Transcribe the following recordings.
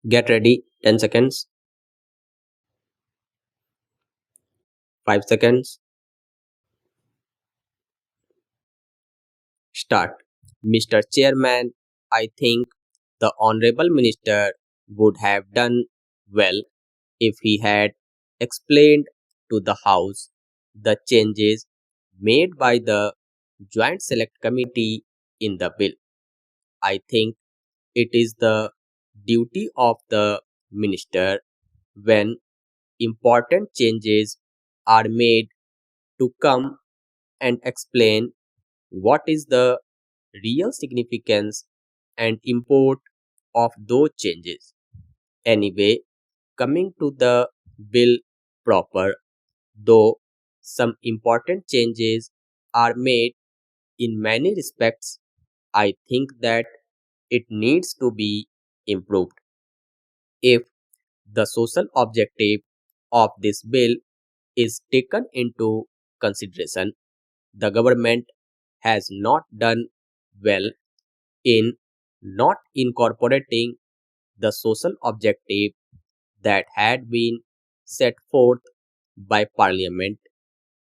Get ready. 10 seconds. 5 seconds. Start. Mr. Chairman, I think the Honorable Minister would have done well if he had explained to the House the changes made by the Joint Select Committee in the bill. I think it is the duty of the Minister when important changes are made to come and explain what is the real significance and import of those changes. Anyway, coming to the bill proper, though some important changes are made in many respects, I think that it needs to be improved. If the social objective of this bill is taken into consideration, the government has not done well in not incorporating the social objective that had been set forth by Parliament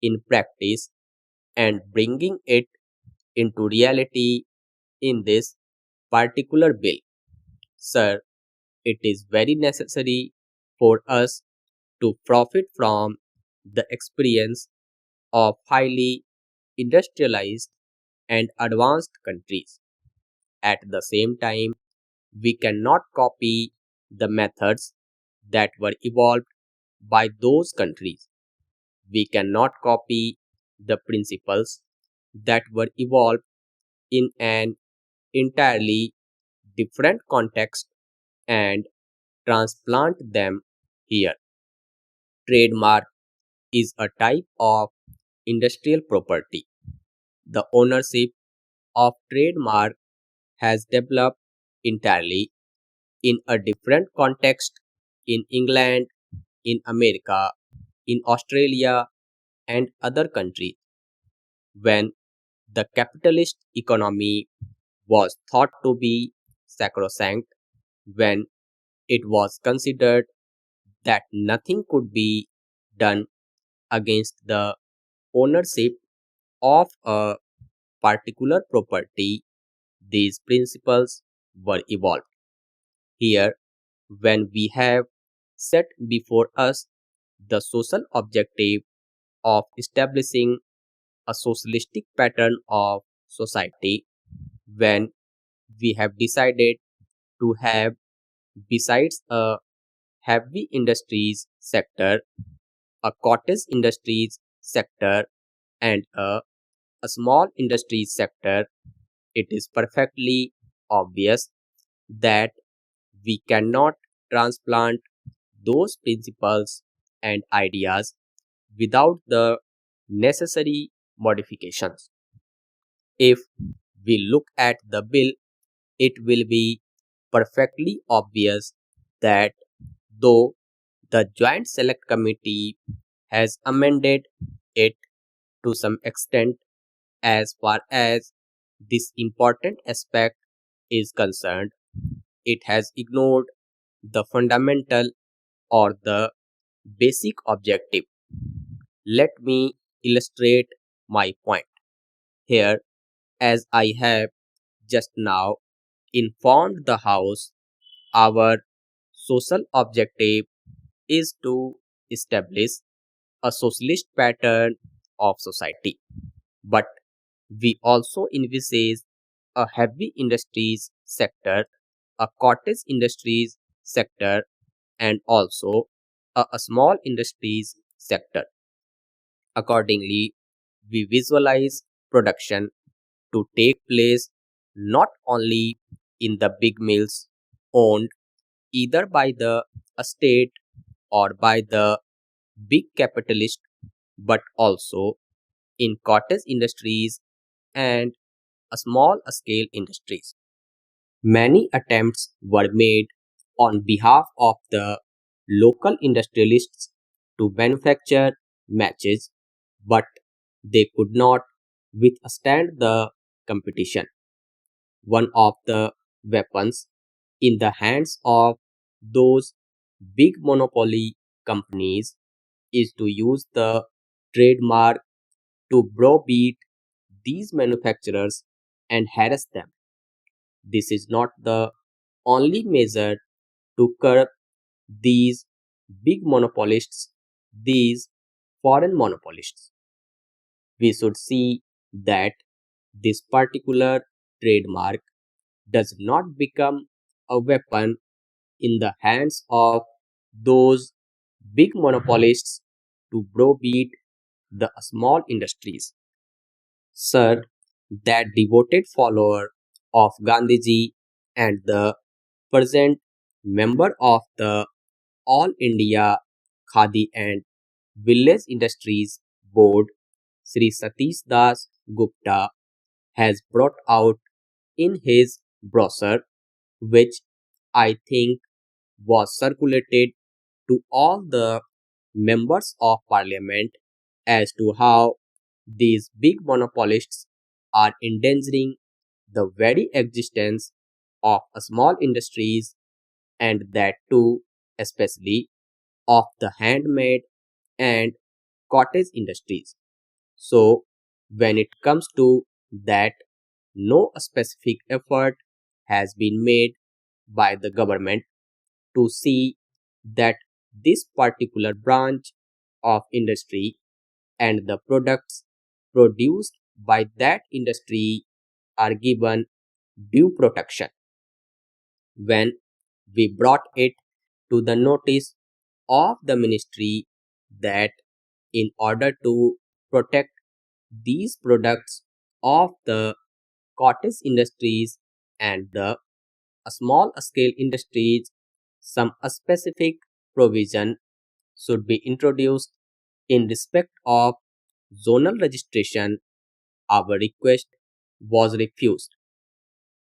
in practice and bringing it into reality in this particular bill. Sir, it is very necessary for us to profit from the experience of highly industrialized and advanced countries. At the same time, we cannot copy the methods that were evolved by those countries. We cannot copy the principles that were evolved in an entirely different context and transplant them here. Trademark is a type of industrial property. The ownership of trademark has developed entirely in a different context in England, in America, in Australia, and other countries. When the capitalist economy was thought to be sacrosanct, when it was considered that nothing could be done against the ownership of a particular property, these principles were evolved. Here, when we have set before us the social objective of establishing a socialistic pattern of society, when we have decided to have, besides a heavy industries sector, a cottage industries sector, and a small industries sector, it is perfectly obvious that we cannot transplant those principles and ideas without the necessary modifications. If we look at the bill, it will be perfectly obvious that though the Joint Select Committee has amended it to some extent as far as this important aspect is concerned, it has ignored the fundamental or the basic objective. Let me illustrate my point. Here, as I have just now informed the House, our social objective is to establish a socialist pattern of society. But we also envisage a heavy industries sector, a cottage industries sector, and also a small industries sector. Accordingly, we visualize production to take place not only in the big mills owned either by the state or by the big capitalist, but also in cottage industries and a small scale industries. Many attempts were made on behalf of the local industrialists to manufacture matches, but they could not withstand the competition. One of the weapons in the hands of those big monopoly companies is to use the trademark to browbeat these manufacturers and harass them. This is not the only measure to curb these big monopolists, these foreign monopolists. We should see that this particular trademark does not become a weapon in the hands of those big monopolists to browbeat the small industries. Sir, that devoted follower of Gandhiji and the present member of the All India Khadi and Village Industries Board, Sri Satish Das Gupta, has brought out in his brochure, which I think was circulated to all the members of parliament, as to how these big monopolists are endangering the very existence of small industries, and that too especially of the handmade and cottage industries. So when it comes to that, no specific effort has been made by the government to see that this particular branch of industry and the products produced by that industry are given due protection. When we brought it to the notice of the ministry that in order to protect these products of the cottage industries and the small scale industries, some specific provision should be introduced in respect of zonal registration, our request was refused.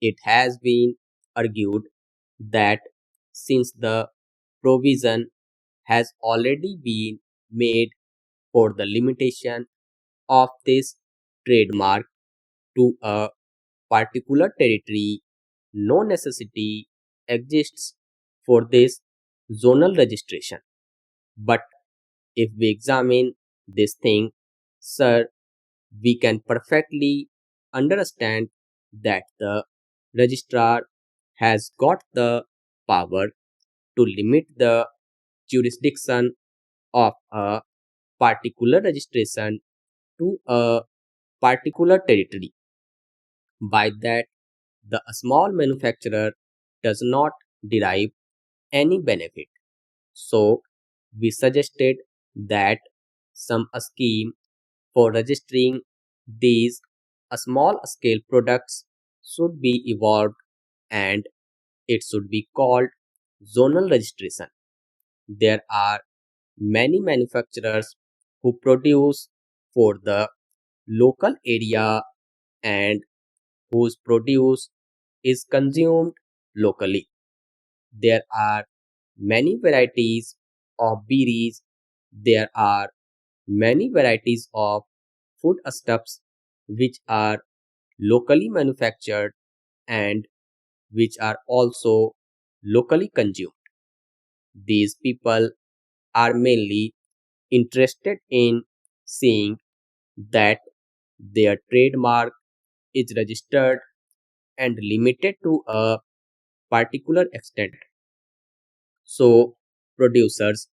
It has been argued that since the provision has already been made for the limitation of this trademark to a particular territory, no necessity exists for this zonal registration. But if we examine this thing, sir, we can perfectly understand that the registrar has got the power to limit the jurisdiction of a particular registration to a particular territory. By that, the small manufacturer does not derive any benefit. So, we suggested that some scheme for registering these small scale products should be evolved, and it should be called zonal registration. There are many manufacturers who produce for the local area and whose produce is consumed locally. There are many varieties of berries. There are many varieties of foodstuffs which are locally manufactured and which are also locally consumed. These people are mainly interested in seeing that their trademark is registered and limited to a particular extent. So, producers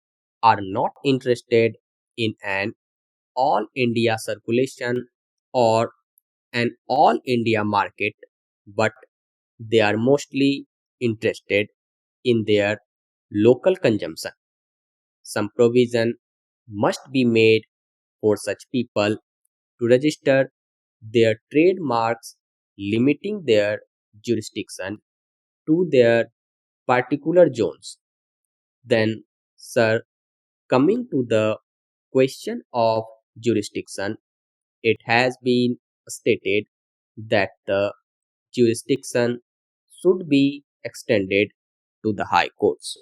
are not interested in an all India circulation or an all India market, but they are mostly interested in their local consumption. Some provision must be made for such people to register their trademarks, limiting their jurisdiction to their particular zones. Then, sir, coming to the question of jurisdiction, it has been stated that the jurisdiction should be extended to the high courts.